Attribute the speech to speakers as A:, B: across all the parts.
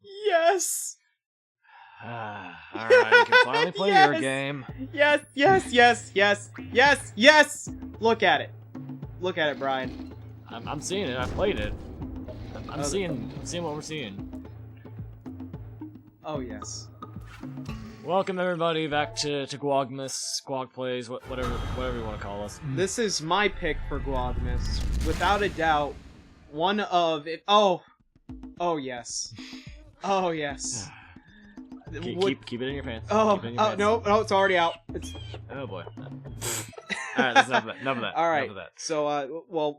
A: Yes!
B: Alright, you can finally play your game.
A: Yes, yes, yes, yes, yes, yes! Look at it. Look at it, Brian.
B: I'm seeing it. I played it. I'm seeing what we're seeing.
A: Oh, yes.
B: Welcome everybody back to Gwogmas, Gwog Plays, whatever you want to call us.
A: This is my pick for Gwogmas. Without a doubt, one of it. Oh yes. Oh yes.
B: Keep it in your pants.
A: Oh,
B: Keep it in your pants.
A: no, it's already out. It's...
B: Oh boy. Alright, that's enough of that.
A: All right.
B: Enough of that.
A: So, well,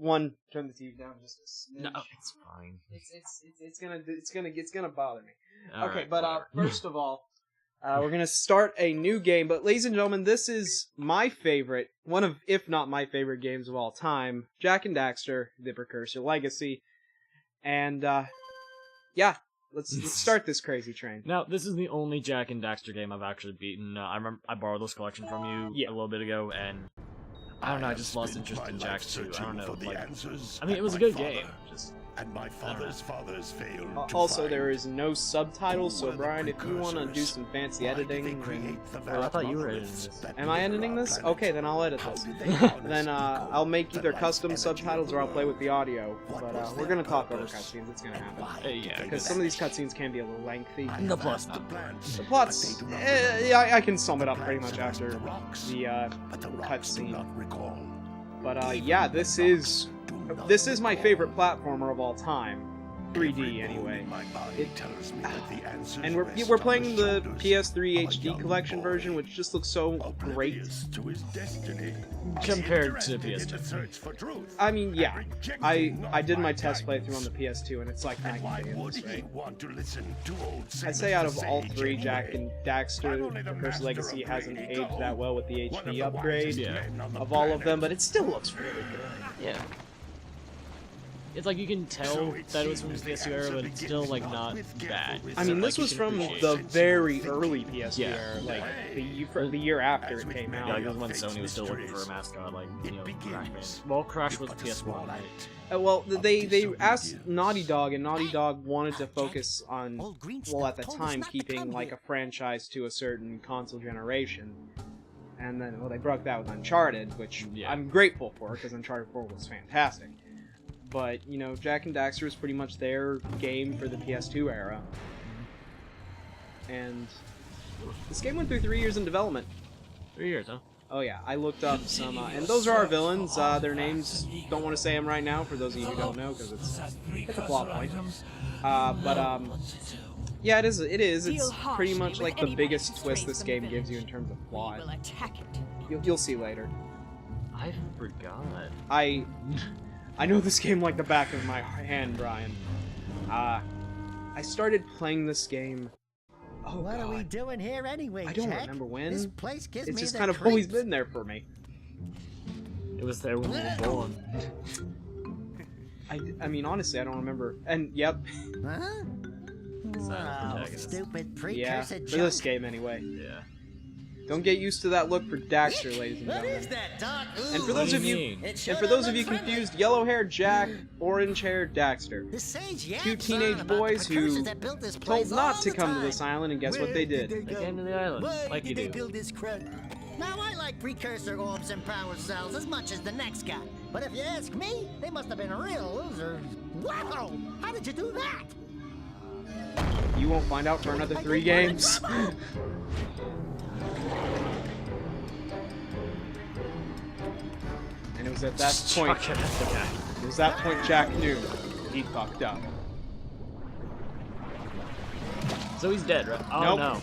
A: turn the TV down just a smidge.
B: No, it's fine.
A: It's gonna bother me.
B: All
A: okay,
B: right,
A: but
B: whatever.
A: first of all, we're gonna start a new game. But ladies and gentlemen, this is my favorite, one of, if not my favorite games of all time, Jak and Daxter: The Precursor Legacy, and yeah. Let's start this crazy train.
B: Now, this is the only Jak and Daxter game I've actually beaten. I remember I borrowed this collection from you a little bit ago, and I don't know, I just lost interest in Jak 2. I don't know. Like, I mean, it was a good game. Just,
C: and my father's fathers failed.
A: Also, there is no subtitles, so Brian, if you want to do some fancy editing, then...
B: I thought you were editing this.
A: Am I editing this? Okay, then I'll edit this. Then I'll make either custom subtitles or I'll play with the audio. But we're gonna talk over cutscenes. It's gonna happen.
B: Yeah,
A: because some of these cutscenes can be a little lengthy.
B: The plot's not.
A: The plot's... I can sum it up pretty much after the cutscene. But yeah, this is my favorite platformer of all time. 3D anyway. And we're playing the PS3 HD collection version, which just looks so great
B: compared to PS2.
A: I mean, yeah, I did my test playthrough on the PS2, and it's like night and day in this, right? I'd say out of all three, Jak and Daxter: Precursor Legacy hasn't aged that well with the HD upgrade of all of them, but it still looks really good.
B: Yeah. It's like you can tell that it was from the PS2 era, but it's still like not bad.
A: I mean, this was from the very early PS2 era, like the year after it came out.
B: Yeah, like when Sony was still looking for a mascot, like, you know, Crash Band. Well, Crash was PS1, right?
A: Well, they asked Naughty Dog, and Naughty Dog wanted to focus on, well, at the time, keeping like a franchise to a certain console generation. And then, well, they broke that with Uncharted, which I'm grateful for, because Uncharted 4 was fantastic. But, you know, Jak and Daxter was pretty much their game for the PS2 era. And this game went through 3 years in development.
B: 3 years, huh?
A: Oh yeah, I looked up some, and those are our villains. Their names, don't want to say them right now, for those of you who don't know, because it's a plot point. Yeah, it is. It's pretty much like the biggest twist this game gives you in terms of plot. You'll see later.
B: I forgot.
A: I know this game like the back of my hand, Brian. I started playing this game. Oh,
D: what are we doing here anyway,
A: I don't
D: Jak?
A: remember when.
D: This place gives
A: it's
D: me
A: just
D: the
A: kind of
D: creeps.
A: always been there for me.
B: It was there when we were born.
A: I mean, honestly, I don't remember. And yep.
D: Huh? Wow, stupid precursor
A: for this game anyway.
B: Yeah.
A: Don't get used to that look for Daxter, ladies and gentlemen.
D: What is that, Doc? Ooh,
A: and for those of you, confused, yellow-haired Jak, orange-haired Daxter. Two teenage boys who told not to come to this island, and guess what they did?
B: They came to the island, like you do.
D: Build this crud? Now I like precursor orbs and power cells as much as the next guy, but if you ask me, they must have been real losers. Wow! How did you do that?
A: You won't find out for another 3 games. And it was at that point. It was that point Jak knew he fucked up.
B: So he's dead, right? Oh
A: nope.
B: No.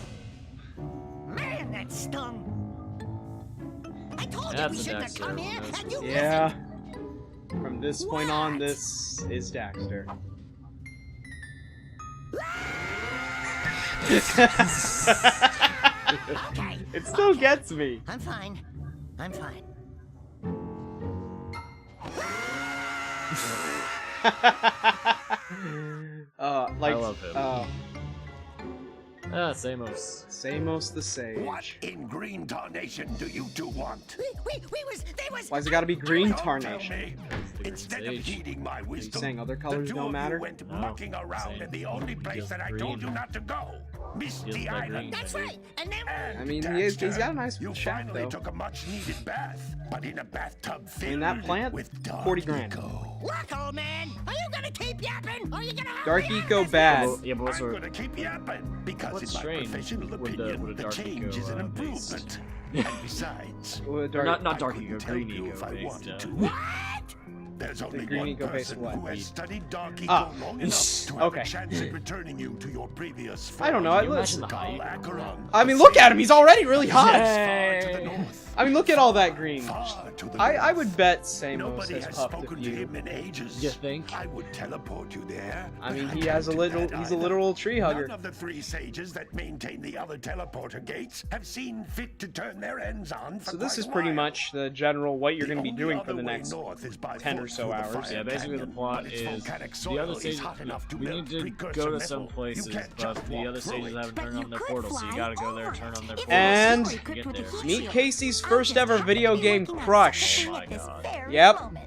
D: Man, that stung. I told you we shouldn't have come here, and you
A: yeah. From this point on, this is Daxter. It still gets me.
D: I'm fine. I'm fine.
A: Like,
B: I love him. Samos.
A: Samos the Sage.
C: What in green tarnation do you two want?
A: Why's it gotta be green
C: Don't tell
A: tarnation?
C: me. Instead of heeding my wisdom,
A: saying other
C: the
A: colors
C: two
A: don't
C: of
A: matter?
C: you went
B: No,
C: mucking around
B: saying
C: in the only place
B: just
C: that I
B: green.
C: told you not to go. Misty
B: Just like
C: Island.
B: green.
D: That's right. And then
A: I mean, he's got a nice
C: You
A: shack,
C: finally
A: though.
C: took a much-needed bath, but in a bathtub filled
A: I mean, that plant,
C: with dark
A: 40 grand.
C: eco.
D: look, old man. Are you gonna keep yapping? Or are you gonna
A: Dark
D: hurry up
A: Eco
D: this
A: bad.
B: Well, yeah, but what's
C: I'm
B: our...
C: gonna keep yapping because
B: What's
C: in my
B: strange
C: professional
B: with the-
C: opinion,
B: with the
C: the
B: dark
C: change
B: eco,
C: is an
B: based?
C: improvement. And besides,
A: Well, dark,
B: Not
C: I
B: dark
C: couldn't
B: eco,
C: tell
B: green
C: you
B: eco
C: if I
B: based.
C: wanted to.
D: What?
C: There's only
A: green
C: one
A: eco based
C: person
A: what?
C: who has studied dark eco
A: Ah.
C: long enough to have
A: Okay.
C: a chance at returning you to your previous
A: I don't know.
B: Can you imagine the
C: Carl
B: height?
C: Acheron.
A: I mean, look at him. He's already really hot.
C: Far to the north.
A: I mean, look at all that green.
C: Far to the
A: I
C: north.
A: would bet Samos
C: Nobody
A: has
C: has
A: puffed a
C: spoken to
A: few.
C: him in ages.
B: You think?
C: I would teleport you there.
A: I
C: but
A: mean, he
C: can't
A: has a
C: do
A: little.
C: that
A: He's a
C: either.
A: literal tree hugger.
C: None of the three sages that maintain the other teleporter gates have seen fit to turn their ends on for
A: So this
C: quite
A: is
C: a
A: pretty
C: while.
A: much the general what you're
C: The
A: going to be
C: only
A: doing for
C: other
A: the
C: way
A: next
C: north is by
A: 10 or
C: foot
A: so
C: through the
A: hours.
C: fire
B: Yeah, basically the
C: canyon,
B: plot
C: but its
B: is
C: volcanic
B: the
C: soil
B: other
C: is
B: stages.
C: hot enough to
B: We
C: melt
B: need to
C: precursor
B: go to
C: metal.
B: some
C: You
B: places,
C: can't
B: but
C: just
B: the
C: walk
B: other
C: through
B: stages
C: it.
B: haven't
E: But
B: turned
E: you
B: on their
E: could
B: portals, so you
E: fly
B: gotta go there,
E: over
B: turn on their
E: it.
B: portals.
A: And
E: If you
B: to get
E: could
B: there.
E: put a heat
A: Meet
E: shield.
A: Casey's
E: I'm
A: first
E: just
A: ever
E: happy
A: video
E: to be
A: game
E: working on
A: crush.
E: something
B: Oh my
E: at this
B: God.
E: very
A: Yep.
E: moment.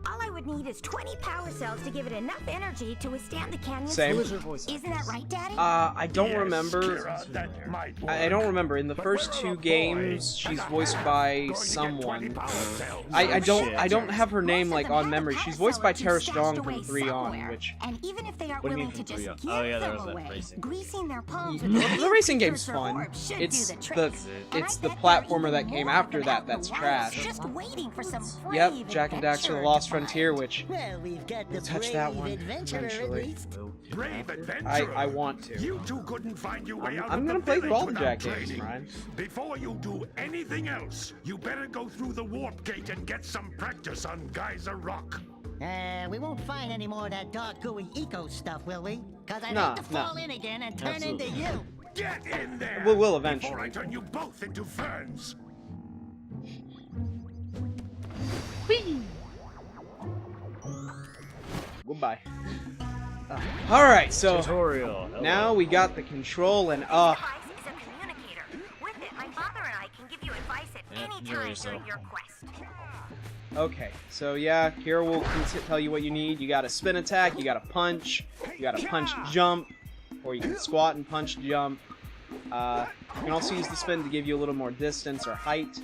E: All I would need is 20 power cells to give it enough energy to withstand the canyon's
A: Same.
B: Who is her voice
E: Isn't that right, Daddy?
A: I don't
C: Yes,
A: remember.
C: Kira, that might
A: I don't
C: work.
A: remember. In the
C: But
A: first
C: we're
A: two
C: a boy,
A: games,
C: and
A: she's
C: I
A: voiced
C: am
A: by
C: going to get 20
A: someone.
C: power cells.
A: I don't have her name
E: Most of
A: like
E: them
A: on
E: have
A: memory.
E: the
A: She's
E: power
A: voiced by
E: cell
A: Tara
E: stashed
A: Strong
E: away
A: from 3 on,
E: somewhere.
A: which
E: And even if they aren't
B: What do you
E: willing
B: mean
E: to
B: from
E: just
B: 3
E: give
B: on? Oh, yeah, there
E: them
B: was that
E: away,
B: racing.
E: greasing their palms
A: Well,
E: with
A: the racing game's
E: precursor
A: fun.
E: orbs should
A: It's
E: do
A: the
E: trick. And
A: it's
E: I
A: the
E: bet
A: platformer
E: they're
A: that
E: even
A: came
E: more
A: after
E: than
A: that
E: out in the
A: that's
E: wilds,
A: trash.
E: Just waiting for some
A: Yep,
E: brave
A: Jak and Daxter: The
E: adventurer
A: Lost
E: to
A: Frontier,
E: find.
A: which
D: Well, we've got the
A: we'll touch that one
D: adventurer at
A: eventually.
D: least.
C: Brave adventurer.
A: I want to.
C: You two couldn't find your way out
A: I'm
C: of
A: gonna
C: the
A: play
C: village
A: all the
C: without
A: Jak games,
C: training.
A: Ryan.
C: Before you do anything else, you better go through the warp gate and get some practice on Geyser Rock.
D: We won't find any more of that dark gooey eco stuff, will we? Cause I'd
A: Nah,
D: hate to
A: nah.
D: fall in again and turn
B: Absolutely.
D: into you.
C: Get in there!
A: We will
C: Before I
A: eventually.
C: turn you both into ferns.
A: Goodbye. All right, so
B: Tutorial. Hello.
A: now we got the control and
E: This device is a communicator. With it, my father and I can give you advice at
B: Yeah,
E: any
B: enjoy
E: time
B: yourself.
E: during your quest.
A: Okay, so yeah, Kira will tell you what you need. You got a spin attack, you got a punch, you got a punch jump, or you can squat and punch jump. You can also use the spin to give you a little more distance or height,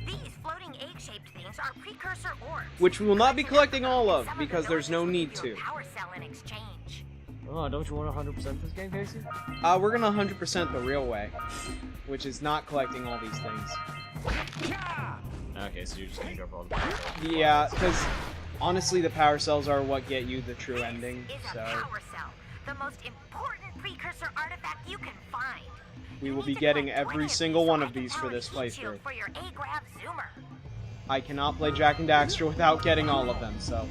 E: These floating egg-shaped things are precursor orbs.
A: which we will not be collecting all of because there's no need to.
E: Power cell in exchange.
B: Oh, don't you want 100% this game, Casey?
A: We're gonna 100% the real way, which is not collecting all these things.
B: Okay, so you're just gonna go for all the power cells.
A: Yeah, because honestly, the power cells are what get you the true ending.
E: This is
A: So
E: a power cell, the most important precursor artifact you can find.
A: we
E: You
A: will
E: need
A: be
E: to
A: getting
E: collect 20
A: every
E: of
A: single
E: these so
A: one
E: I
A: of
E: can
A: these for
E: power
A: this
E: the heat shield
A: playthrough.
E: For your A-Grav zoomer.
A: I cannot play Jak and Daxter without getting all of them. So.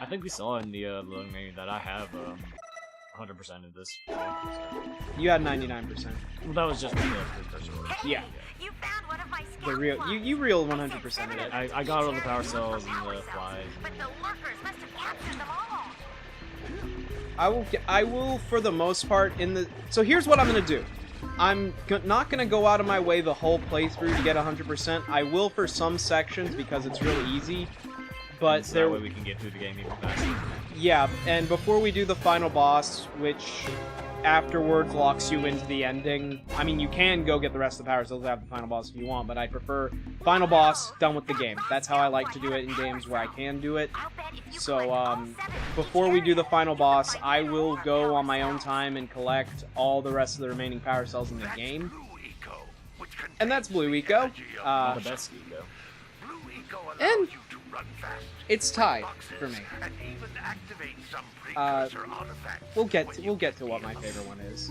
B: I think we saw in the loading menu that I have 100% of this.
A: You had 99%.
B: Well, that was just with the precursor.
A: Yeah.
E: You found one of my
A: The real, you real 100% of it.
B: I got all the power cells and the flies.
E: But the lurkers must have captured them all.
A: I will for the most part in the. So here's what I'm gonna do. I'm not gonna go out of my way the whole playthrough to get 100%. I will for some sections because it's really easy. But
B: So
A: there,
B: that way we can get through the game even faster.
A: yeah. And before we do the final boss, which afterwards locks you into the ending. I mean, you can go get the rest of the power cells after the final boss if you want, but I prefer final boss done with the game. That's how I like to do it in games where I can do it.
E: I'll bet if you
A: So,
E: collect all 7 of
A: before
E: each
A: we do the
E: area,
A: final
E: you can
A: boss,
E: find
A: I
E: even
A: will
E: more
A: go
E: power
A: on my own
E: cells.
A: time and collect all the rest of the remaining power cells in the game.
C: Blue Eco, which
A: And that's Blue
C: contains
A: Eco.
C: the energy of
B: The best Eco.
C: Blue Eco allows
A: and
C: you to run fast,
A: it's tied
C: boxes,
A: for me.
C: and even activate some precursor artifacts
A: We'll get
C: when
A: we'll
C: you
A: get to what my
C: feel
A: favorite one is.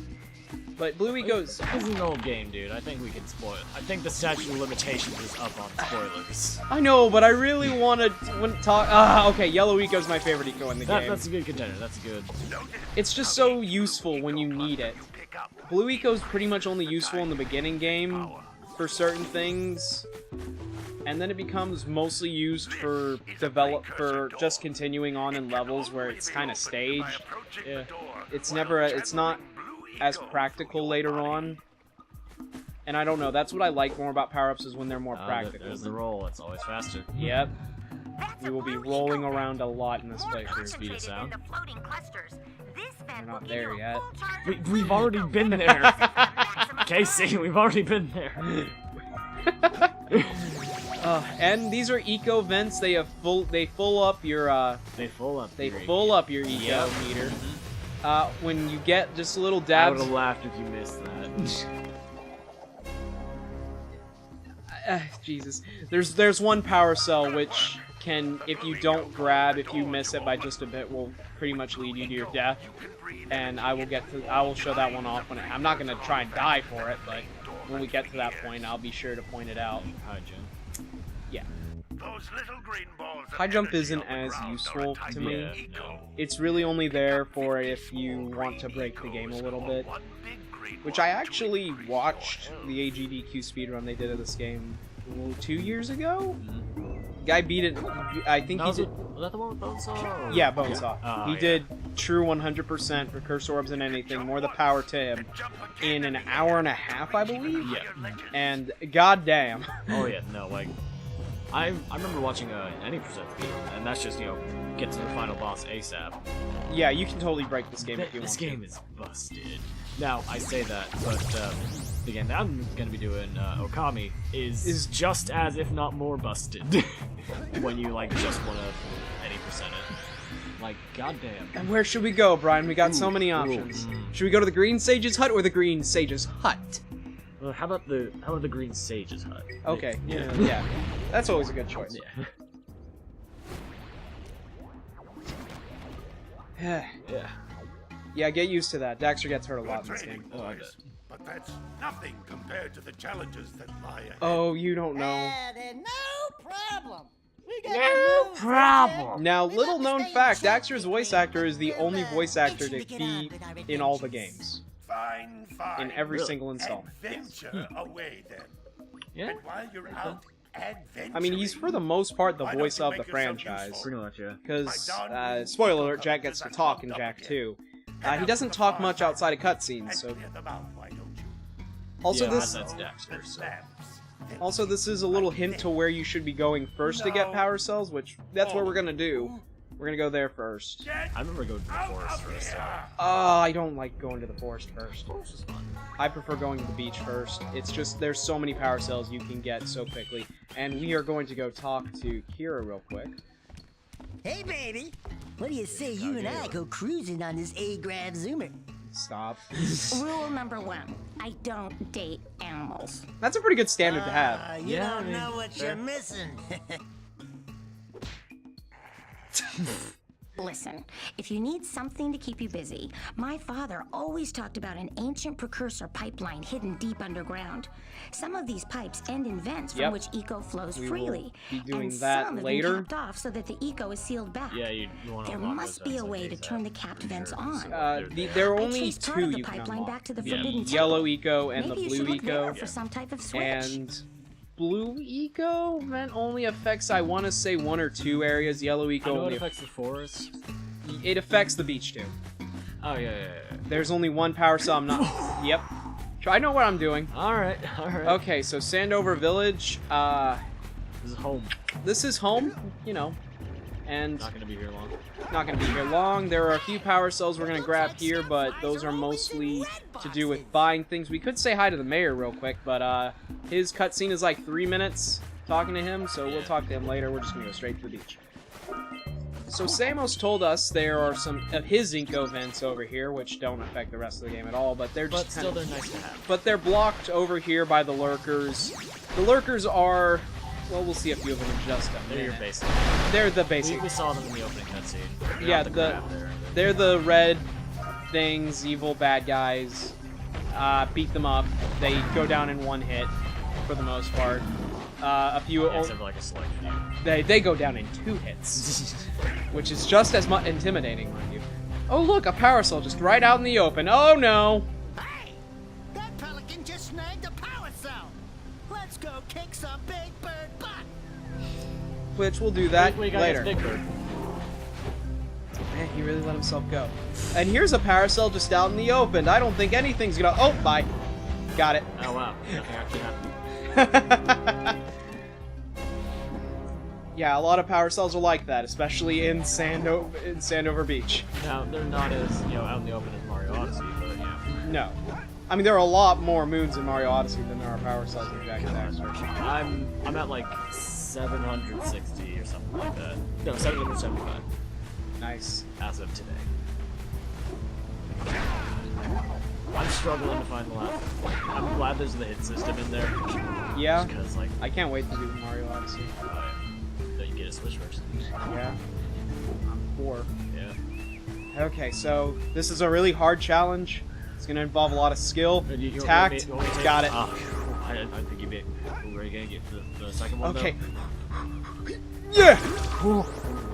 A: But Blue Eco's.
B: This is an old game, dude. I think we can spoil it. I think the statute of limitations is up on spoilers.
A: I know, but I really want to talk. Okay, Yellow Eco's my favorite Eco in the game.
B: That's a good contender. That's a good.
A: It's just so useful when you need it. Blue Eco's pretty much only useful in the beginning game for certain things. and then it becomes mostly used for just continuing on in levels where it's kind of staged.
B: Yeah.
A: It's not as practical later on. And I don't know, that's what I like more about power-ups is when they're more practical.
B: There's the roll, it's always faster.
A: Yep. We will be rolling around a lot in this playthrough.
B: Speed of sound.
A: We're not there yet.
B: We've already been there. Casey, we've already been there.
A: And these are eco vents. They full up your
B: They full up
A: your eco meter. When you get just a little
B: I
A: dabs.
B: would have laughed if you missed that.
A: Jesus. There's one power cell which can, if you don't grab, if you miss it by just a bit, will pretty much lead you to your death. And I will show that one off I'm not gonna try and die for it, but when we get to that point, I'll be sure to point it out.
B: High jump.
A: Yeah.
C: Those little green balls of
A: High jump
C: energy
A: isn't
C: on the
A: as
C: ground
A: useful
C: are a
A: to
C: tiny
A: me.
B: Yeah,
C: eco.
B: no.
A: It's really only there for if you want to break the game a little bit. Which I actually watched the AGDQ speedrun they did of this game 2 years ago? Guy beat it, I think he did...
B: Was that the one with Bonesaw?
A: Yeah, Bonesaw. He did true 100% Precursor Orbs and anything, more the power to him, in an hour and a half, I believe?
B: Yeah.
A: And goddamn.
B: Oh yeah, no, like... I remember watching any percent speed, and that's just, get to the final boss ASAP.
A: Yeah, you can totally break this game if you want
B: This
A: to.
B: game is busted. Now, I say that, but the game that I'm going to be doing, Okami, is just as, if not more, busted. When you, just want to any percent it. Like, goddamn.
A: And where should we go, Brian? We got so many options. Should we go to the Green Sage's hut or the Green Sage's hut?
B: How about the Green Sage's hut?
A: Okay, yeah. That's always a good choice.
B: Yeah.
A: Yeah, get used to that. Daxter gets hurt a lot in this
C: Training,
A: game.
B: Oh, I
C: boys,
B: bet.
C: but that's nothing compared to the challenges that lie ahead.
A: Oh, you don't know.
D: Then no problem. We got
B: No
D: the
B: problem.
A: Now,
D: We
A: little
D: love to
A: known
D: stay in
A: fact,
D: check
A: Daxter's voice actor is the only voice actor to be in all the games.
C: Fine.
A: In every
B: Really?
A: single installment.
C: Adventure away then.
B: Yeah?
C: And while you're out adventuring,
A: I mean, he's for the most part the
C: why don't
A: voice
C: you
A: of the
C: make yourself
A: franchise.
C: useful?
B: Pretty much, yeah.
A: Because, spoiler alert, Jak gets to talk in Jak 2. He doesn't talk much outside of cutscenes, so...
C: Clear them out, why don't you?
A: Also,
B: Yeah,
A: this...
B: that's Daxter, so...
A: Also, this is a little hint to where you should be going first to get power cells, which that's what we're gonna do. We're gonna go there first.
B: I remember going to the forest first.
A: I don't like going to the forest first. I prefer going to the beach first. It's just, there's so many power cells you can get so quickly. And we are going to go talk to Kira real quick.
D: Hey, baby. What do you say you and I go cruising on this A-Grav Zoomer?
A: Stop.
E: Rule number 1. I don't date animals.
A: That's a pretty good standard to have.
D: You
B: Yeah,
D: don't
B: I mean,
D: know what
B: fair.
D: you're missing.
E: Listen, if you need something to keep you busy, my father always talked about an ancient precursor pipeline hidden deep underground. Some of these pipes end in vents from
A: Yep.
E: which eco flows
A: We will
E: freely.
A: be doing
E: and
A: that
E: some have
A: later.
E: been capped off so that the eco is sealed back.
B: Yeah, you want to
E: There
B: unlock
E: must
B: those
E: be a
B: vents
E: way
B: like
E: to
B: ASAP.
E: turn the capped
B: Pretty
E: vents
B: sure.
E: on.
A: There are
E: I
A: only
E: traced part
A: two
E: of the
A: you can
E: pipeline
A: unlock.
E: back to the
B: Yeah.
E: Forbidden
A: Yellow
E: Temple.
A: eco and
E: Maybe
A: the
E: you should
A: blue
E: look there
A: eco.
E: for some type of switch.
A: And blue eco vent only affects, I want to say, 1 or 2 areas. Yellow
B: I
A: eco
B: know it
A: only
B: affects the forest.
A: it affects the beach too.
B: Oh, yeah.
A: There's only one power cell. I'm not. Yep. I know what I'm doing.
B: Alright.
A: Okay, so Sandover Village.
B: This is home.
A: This is home, and
B: Not gonna be here long.
A: not gonna be here long. There are a few power cells we're gonna grab here, but those are mostly to do with buying things. We could say hi to the mayor real quick, but his cutscene is like 3 minutes talking to him, so we'll talk to him later. We're just gonna go straight to the beach. So Samos told us there are some of his Inco vents over here, which don't affect the rest of the game at all, but they're just
B: But still, they're nice to have.
A: But they're blocked over here by the lurkers. The lurkers are, well, we'll see a few of them in just a
B: They're your
A: minute.
B: basic.
A: They're the basic.
B: We saw them in the opening cutscene.
A: Yeah,
B: Not
A: the-
B: crab there.
A: They're the red things, evil bad guys. Beat them up. They go down in 1 hit, for the most part. A few,
B: Yeah, except for like a select few.
A: they go down in 2 hits, which is just as intimidating, mind you. Oh look, a power cell just right out in the open. Oh no!
D: Hey! That pelican just snagged a power cell! Let's go kick some big bird butt!
A: which we'll do that
B: Wait,
A: later.
B: Big Bird.
A: Man, he really let himself go. And here's a Paracel just out in the open. I don't think anything's gonna... Oh, bye. Got it.
B: Oh, wow. Nothing actually happened.
A: Yeah, a lot of Paracels are like that, especially in Sandover Beach.
B: Now, they're not as, out in the open as Mario Odyssey, but yeah.
A: No. I mean, there are a lot more moons in Mario Odyssey than there are Paracels in Jak Daxter.
B: I'm at like 760 or something like that. No, 775
A: Nice.
B: as of today. I'm struggling to find the last one. I'm glad there's the hit system in there.
A: Yeah.
B: Because, like,
A: I can't wait to do Mario Odyssey.
B: so you get a Switch version.
A: Yeah. I'm 4.
B: Yeah.
A: Okay, so this is a really hard challenge. It's going to involve a lot of skill,
B: You
A: tact.
B: want me to
A: Got it.
B: I think you'd be ready to get the second one.
A: Okay. Yeah!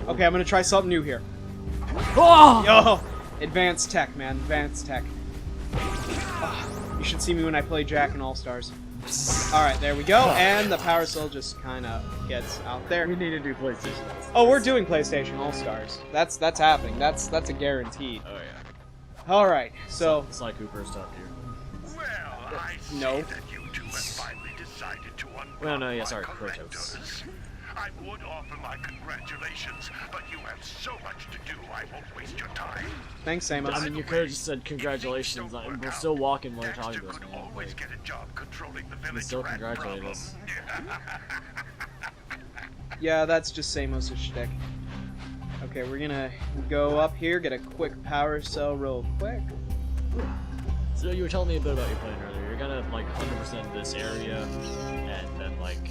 A: Okay, I'm going to try something new here.
B: Oh!
A: Yo! Advanced tech, man. Advanced tech. You should see me when I play Jak in All-Stars. Alright, there we go. And the Paracel just kind of gets out there.
B: We need to do PlayStation.
A: Oh, we're doing PlayStation All-Stars. That's happening. That's a guarantee.
B: Oh, yeah.
A: Alright, so...
B: Sly Cooper stopped here.
C: Well, I see
A: No.
C: that you two have finally decided to unblock
B: Well, no, yeah,
C: my
B: sorry, Kratos.
C: collectors. I would offer my congratulations, but you have so much to do, I won't waste your time.
A: Thanks, Amos.
B: I mean, you could have just said congratulations. We're still walking while you're talking
C: Daxter
B: to us,
C: could
B: man.
C: always
B: Like,
C: get a job controlling the
B: you
C: village
B: still
C: rat
B: congratulate
C: problem.
B: us.
A: Yeah, that's just Amos' shtick. Okay, we're gonna go up here, get a quick Paracel real quick.
B: So you were telling me a bit about your plan earlier. You're gonna like 100% this area, and then like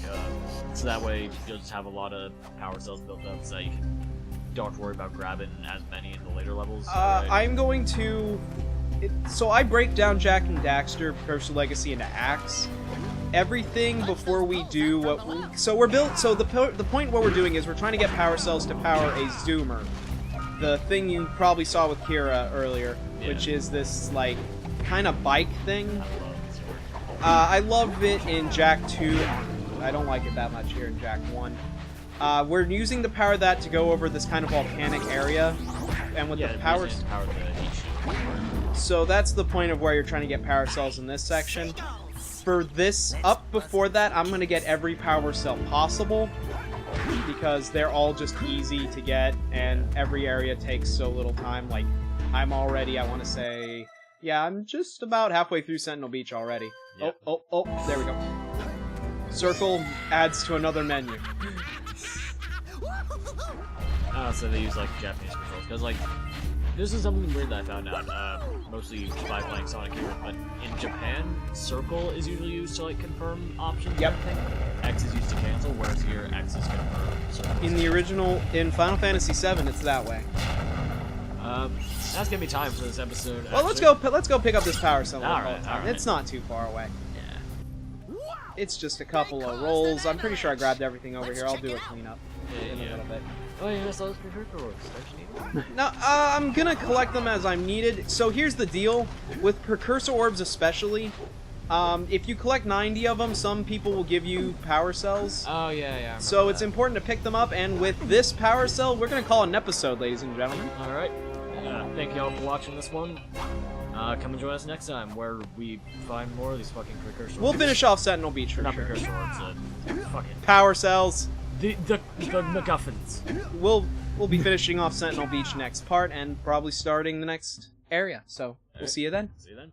B: so that way you'll just have a lot of power cells built up, so you don't have to worry about grabbing as many in the later levels. Right?
A: I'm going to... So I break down Jak and Daxter, Precursor Legacy into acts. Everything before we do what we... So we're built... So the point what we're doing is we're trying to get power cells to power a Zoomer. The thing you probably saw with Kira earlier, which is this, like, kind of bike thing. I love it in Jak 2. I don't like it that much here in Jak 1. We're using to power that to go over this kind of volcanic area. And with the power... So that's the point of where you're trying to get power cells in this section. For this, up before that, I'm going to get every power cell possible, because they're all just easy to get, and every area takes so little time. Like, I'm already, I want to say... Yeah, I'm just about halfway through Sentinel Beach already.
B: Yep.
A: Oh, there we go. Circle adds to another menu.
B: So they use, like, Japanese controls, because, like, this is something weird that I found out, mostly by playing Sonic here, but in Japan, circle is usually used to, like, confirm options.
A: Yep.
B: X is used to cancel, whereas here, X is confirm.
A: In the original, in Final Fantasy VII, it's that way.
B: That's gonna be time for this episode.
A: Well, let's go pick up this power cell.
B: Alright.
A: It's not too far away.
B: Yeah.
A: It's just a couple of rolls. I'm pretty sure I grabbed everything over here. I'll do a cleanup in a little bit.
B: Oh, yeah, that's all those Precursor orbs. Don't you need them?
A: No, I'm gonna collect them as I'm needed. So here's the deal. With Precursor orbs especially, if you collect 90 of them, some people will give you power cells.
B: Oh, yeah.
A: So it's important to pick them up, and with this power cell, we're gonna call it an episode, ladies and gentlemen.
B: Alright. Thank y'all for watching this one. Come and join us next time, where we find more of these fucking Precursor
A: We'll
B: orbs.
A: finish off Sentinel Beach for
B: Not
A: sure.
B: Precursor orbs, fucking...
A: Power cells.
B: The MacGuffins.
A: We'll be finishing off Sentinel Beach next part, and probably starting the next area. So we'll see you then.
B: See you then.